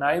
9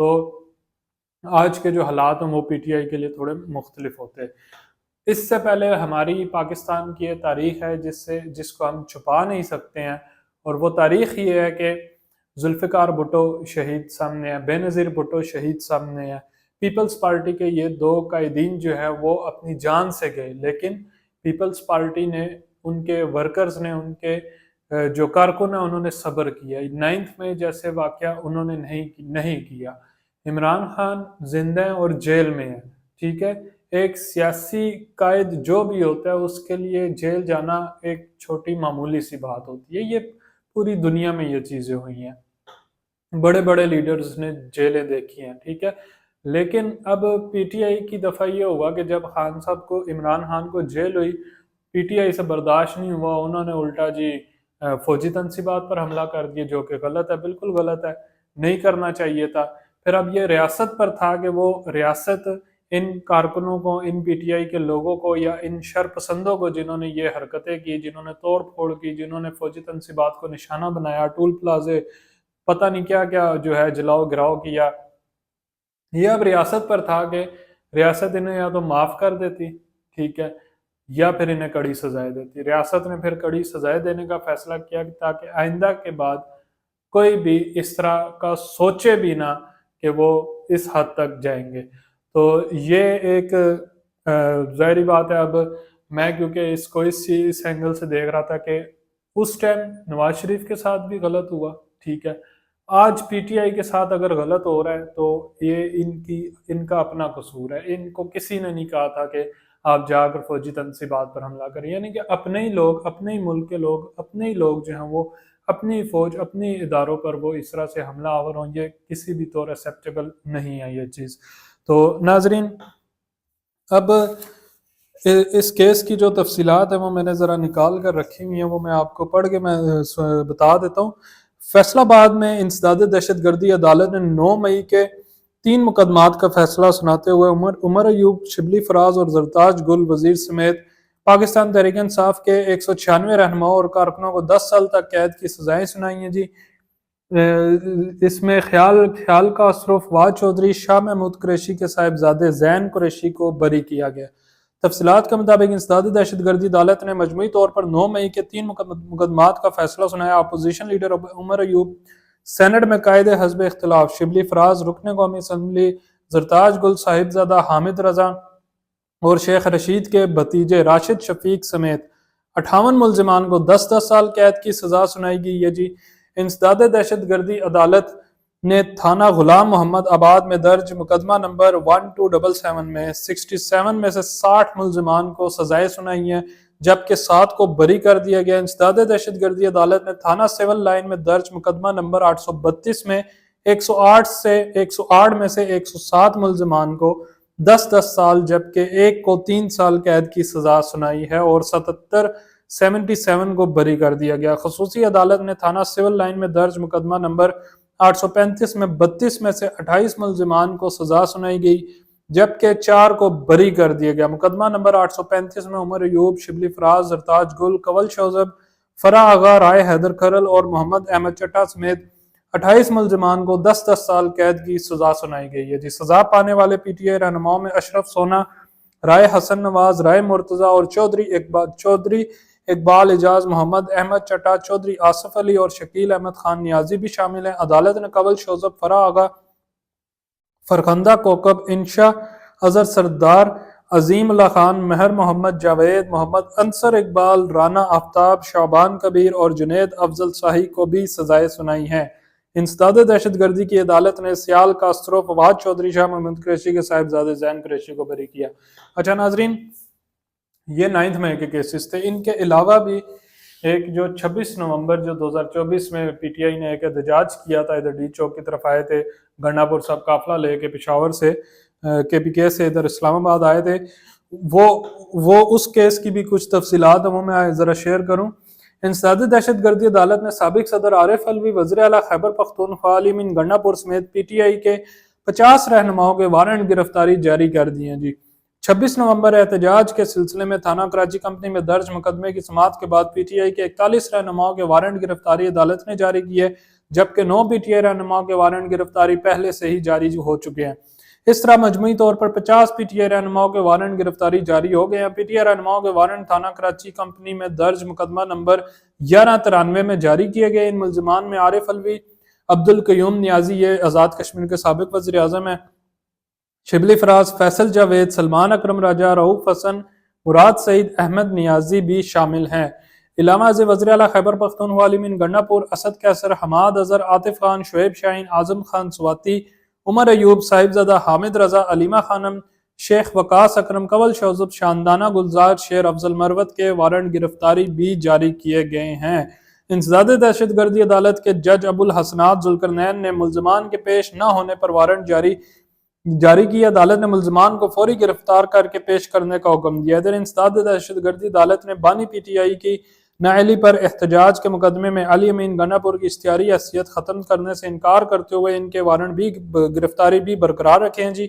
تو آج کے جو حالات ہیں وہ پی ٹی آئی کے لیے تھوڑے مختلف ہوتے ہیں۔ اس سے پہلے ہماری پاکستان کی یہ تاریخ ہے جس کو ہم چھپا نہیں سکتے ہیں، اور وہ تاریخ یہ ہے کہ ذوالفقار بھٹو شہید سامنے ہے، بے نظیر بھٹو شہید سامنے ہے۔ پیپلز پارٹی کے یہ دو قائدین جو ہے وہ اپنی جان سے گئے، لیکن پیپلز پارٹی نے، ان کے ورکرز نے، ان کے جو کارکن ہیں انہوں نے صبر کیا۔ 9 مئی جیسے واقعہ انہوں نے نہیں کیا۔ عمران خان زندہ ہیں اور جیل میں ہیں، ٹھیک ہے۔ ایک سیاسی قائد جو بھی ہوتا ہے اس کے لیے جیل جانا ایک چھوٹی معمولی سی بات ہوتی ہے۔ یہ پوری دنیا میں یہ چیزیں ہوئی ہیں، بڑے بڑے لیڈرز نے جیلیں دیکھی ہیں، ٹھیک ہے۔ لیکن اب پی ٹی آئی کی دفعہ یہ ہوا کہ جب خان صاحب کو، عمران خان کو جیل ہوئی، پی ٹی آئی سے برداشت نہیں ہوا، انہوں نے الٹا جی فوجی تنصیبات پر حملہ کر دیا، جو کہ غلط ہے، بالکل غلط ہے، نہیں کرنا چاہیے تھا۔ پھر اب یہ ریاست پر تھا کہ وہ ریاست ان کارکنوں کو، ان پی ٹی آئی کے لوگوں کو، یا ان شر پسندوں کو جنہوں نے یہ حرکتیں کی، جنہوں نے توڑ پھوڑ کی، جنہوں نے فوجی تنصیبات کو نشانہ بنایا، ٹول پلازے، پتہ نہیں کیا کیا جو ہے جلاؤ گراؤ کیا، یہ اب ریاست پر تھا کہ ریاست انہیں یا تو معاف کر دیتی، ٹھیک ہے، یا پھر انہیں کڑی سزائیں دیتی۔ ریاست نے پھر کڑی سزائیں دینے کا فیصلہ کیا تاکہ آئندہ کے بعد کوئی بھی اس طرح کا سوچے بھی نہ کہ وہ اس حد تک جائیں گے۔ تو یہ ایک ظاہری بات ہے۔ اب میں کیونکہ اس کو اس اینگل سے دیکھ رہا تھا کہ اس ٹائم نواز شریف کے ساتھ بھی غلط ہوا، ٹھیک ہے، آج پی ٹی آئی کے ساتھ اگر غلط ہو رہا ہے تو یہ ان کا اپنا قصور ہے۔ ان کو کسی نے نہیں کہا تھا کہ آپ جا کر فوجی تنصیبات پر حملہ کریں، یعنی کہ اپنے ہی لوگ، اپنے ہی ملک کے لوگ، اپنے ہی لوگ جو ہیں وہ اپنی فوج، اپنی اداروں پر وہ اس طرح سے حملہ آور ہوں، یہ کسی بھی طور ایکسیپٹیبل نہیں ہے یہ چیز۔ تو ناظرین، اب اس کیس کی جو تفصیلات ہیں وہ میں نے ذرا نکال کر رکھی ہوئی ہیں، وہ میں آپ کو پڑھ کے میں بتا دیتا ہوں۔ فیصلہ آباد میں انسداد دہشت گردی عدالت نے 9 مئی کے 3 مقدمات کا فیصلہ سناتے ہوئے عمر ایوب، شبلی فراز اور زرتاج گل وزیر سمیت پاکستان تحریک انصاف کے 196 رہنماؤں اور کارکنوں کو 10 سال تک قید کی سزائیں سنائی ہیں جی۔ اس میں خیال کا اصرف فواد چودھری، شاہ محمود قریشی کے صاحبزادے زین قریشی کو بری کیا گیا۔ تفصیلات کے مطابق انسداد دہشت گردی عدالت نے مجموعی طور پر 9 مئی کے 3 مقدمات کا فیصلہ سنایا۔ Opposition leader Omar Ayub, Saint میں قائد حزب اختلاف شبلی فراز، رکن قومی اسمبلی زرتاج گل صاحبزادہ حامد رضا اور شیخ رشید کے بھتیجے راشد شفیق سمیت 58 ملزمان کو 10 سال قید کی سزا سنائی گئی ہے جی۔ انسداد دہشت گردی عدالت نے تھانہ غلام محمد آباد میں درج مقدمہ نمبر 1277 میں 67 میں سے 60 ملزمان کو سزائیں سنائی ہیں، جبکہ 7 کو بری کر دیا گیا۔ انسداد دہشت گردی عدالت نے تھانہ سول لائن میں درج مقدمہ نمبر 832 میں 108 میں سے 107 ملزمان کو 10 سال جبکہ ایک کو 3 سال قید کی سزا سنائی ہے اور 77 کو بری کر دیا گیا۔ خصوصی عدالت نے تھانہ سول لائن میں درج مقدمہ نمبر 835 میں 32 میں سے 28 ملزمان کو سزا سنائی گئی، جبکہ 4 کو بری کر دیا گیا۔ مقدمہ نمبر 835 میں عمر ایوب، شبلی فراز، زرتاج گل، کنول شوذب، فرح آغا، رائے حیدر کھرل اور محمد احمد چٹا سمیت 28 ملزمان کو 10 سال قید کی سزا سنائی گئی ہے جی۔ سزا پانے والے پی ٹی آئی رہنماؤں میں اشرف سونا، رائے حسن نواز، رائے مرتضیٰ اور چودھری اقبال اعجاز، محمد احمد چٹا، چودھری آصف علی اور شکیل احمد خان نیازی بھی شامل ہیں۔ عدالت نے کنول شوذب، فرح آغا، فرخندہ کوکب، انشا اظہر سردار، عظیم اللہ خان، مہر محمد جاوید، محمد انصر اقبال، رانا آفتاب، شعبان کبیر اور جنید افضل شاہی کو بھی سزائیں سنائی ہیں۔ انسداد دہشت گردی کی عدالت نے سیال کاسترو، فواد چودھری، شاہ محمود قریشی کے صاحبزادے زین قریشی کو بری کیا۔ اچھا ناظرین، یہ 9 مئی کے کیسز تھے۔ ان کے علاوہ بھی ایک جو 26 نومبر جو 2024 میں پی ٹی آئی نے ایک احتجاج کیا تھا، ادھر ڈی چوک کی طرف آئے تھے، گنڈا پور صاحب قافلہ لے کے پشاور سے کے پی کے سے ادھر اسلام آباد آئے تھے، وہ اس کیس کی بھی کچھ تفصیلات ہیں وہ میں ذرا شیئر کروں۔ انسداد دہشت گردی عدالت نے سابق صدر عارف علوی، وزیر اعلیٰ خیبر پختونخوا علی امین گنڈا پور سمیت پی ٹی آئی کے 50 رہنماؤں کے وارنٹ گرفتاری جاری کر دیے ہیں جی۔ 26 نومبر احتجاج کے سلسلے میں تھانہ کراچی کمپنی میں درج مقدمے کی سماعت کے بعد پی ٹی آئی کے 41 رہنماؤں کے وارنٹ گرفتاری عدالت نے جاری کی ہے۔ جبکہ 9 پی ٹی آئی رہنماؤں کے وارنٹ گرفتاری پہلے سے ہی جاری ہو چکے ہیں۔ اس طرح مجموعی طور پر 50 پی ٹی آئی رہنماؤں کے وارنٹ گرفتاری جاری ہو گئے ہیں۔ پی ٹی آئی رہنماؤں کے وارنٹ تھانہ کراچی کمپنی میں درج مقدمہ نمبر 1193 میں جاری کیے گئے۔ ان ملزمان میں عارف الوی، عبدالقیوم نیازی، یہ آزاد کشمیر کے سابق وزیر اعظم ہیں، شبلی فراز، فیصل جاوید، سلمان اکرم راجہ، رؤوف حسن، مراد سعید، احمد نیازی بھی شامل ہیں۔ علامہ ازیں وزیر اعلیٰ خیبر پختونخوا علی گنڈا پور، اسد کیسر، حماد اظہر، عاطف خان، شعیب شاہین، اعظم خان سواتی، عمر ایوب، صاحبزادہ حامد رضا، علیمہ خانم، شیخ وقاص اکرم، کنول شوذب، شاندانہ گلزار، شیر افضل مروت کے وارنٹ گرفتاری بھی جاری کیے گئے ہیں۔ انسداد دہشت گردی عدالت کے جج ابو الحسنات ذوالقرنین نے ملزمان کے پیش نہ ہونے پر وارنٹ جاری کی۔ عدالت نے ملزمان کو فوری گرفتار کر کے پیش کرنے کا حکم دیا۔ ادھر انسداد دہشت گردی عدالت نے بانی پی ٹی آئی کی نااہلی پر احتجاج کے مقدمے میں علی امین گنڈا پور کی اشتہاری حیثیت ختم کرنے سے انکار کرتے ہوئے ان کے وارنٹ بھی گرفتاری بھی برقرار رکھے ہیں۔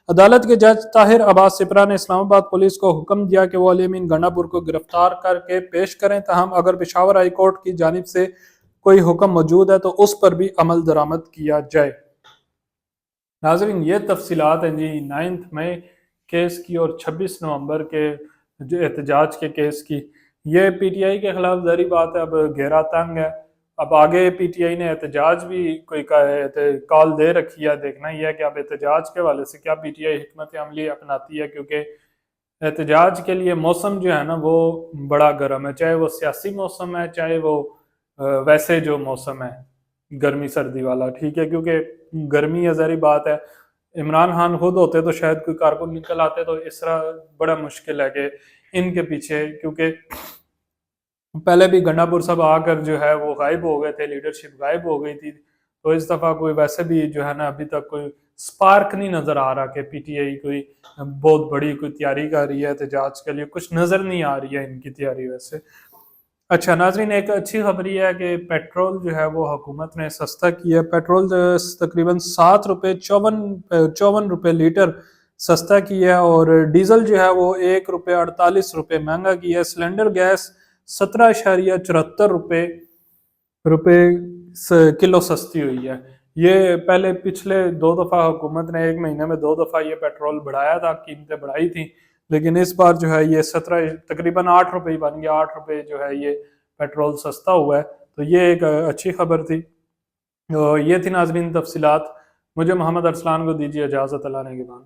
عدالت کے جج طاہر عباس سپرا نے اسلام آباد پولیس کو حکم دیا کہ وہ علی امین گنڈا پور کو گرفتار کر کے پیش کریں، تاہم اگر پشاور ہائی کورٹ کی جانب سے کوئی حکم موجود ہے تو اس پر بھی عمل درآمد کیا جائے۔ ناظرین، یہ تفصیلات ہیں 9 مئی کیس کی اور 26 نومبر کے جو احتجاج کے کیس کی۔ یہ پی ٹی آئی کے خلاف ظاہری بات ہے اب گھیرا تنگ ہے۔ اب آگے پی ٹی آئی نے احتجاج بھی کوئی کال دے رکھی ہے، دیکھنا یہ ہے کہ اب احتجاج کے حوالے سے کیا پی ٹی آئی حکمت عملی اپناتی ہے، کیونکہ احتجاج کے لیے موسم جو ہے نا وہ بڑا گرم ہے، چاہے وہ سیاسی موسم ہے، چاہے وہ ویسے جو موسم ہے گرمی سردی والا، ٹھیک ہے، کیونکہ گرمی ہے ظاہری بات ہے۔ عمران خان خود ہوتے تو شاید کوئی کارکن نکل آتے، تو اس طرح بڑا مشکل ہے کہ ان کے پیچھے، کیونکہ پہلے بھی گنڈا پور صاحب آ کر جو ہے وہ غائب ہو گئے تھے، لیڈرشپ غائب ہو گئی تھی، تو اس دفعہ کوئی ویسے بھی جو ہے نا ابھی تک کوئی سپارک نہیں نظر آ رہا کہ پی ٹی آئی کوئی بہت بڑی کوئی تیاری کر رہی ہے احتجاج کے لیے، کچھ نظر نہیں آ رہی ہے ان کی تیاری ویسے۔ اچھا ناظرین، ایک اچھی خبر یہ ہے کہ پیٹرول جو ہے وہ حکومت نے سستا کیا ہے۔ پیٹرول تقریباً 7 روپے 54 روپے لیٹر سستا کیا ہے، اور ڈیزل جو ہے وہ 1 روپے 48 روپے مہنگا کیا ہے۔ سلنڈر گیس 17.74 روپے کلو سستی ہوئی ہے۔ یہ پہلے پچھلے 2 دفعہ حکومت نے 1 مہینے میں 2 دفعہ یہ پیٹرول بڑھایا تھا، قیمتیں بڑھائی تھیں، لیکن اس بار جو ہے یہ 17 تقریباً 8 روپے ہی بن گیا، 8 روپے جو ہے یہ پیٹرول سستا ہوا ہے، تو یہ ایک اچھی خبر تھی۔ یہ تھی ناظرین تفصیلات۔ مجھے محمد ارسلان کو دیجیے اجازت، اللہ نے کے بعد۔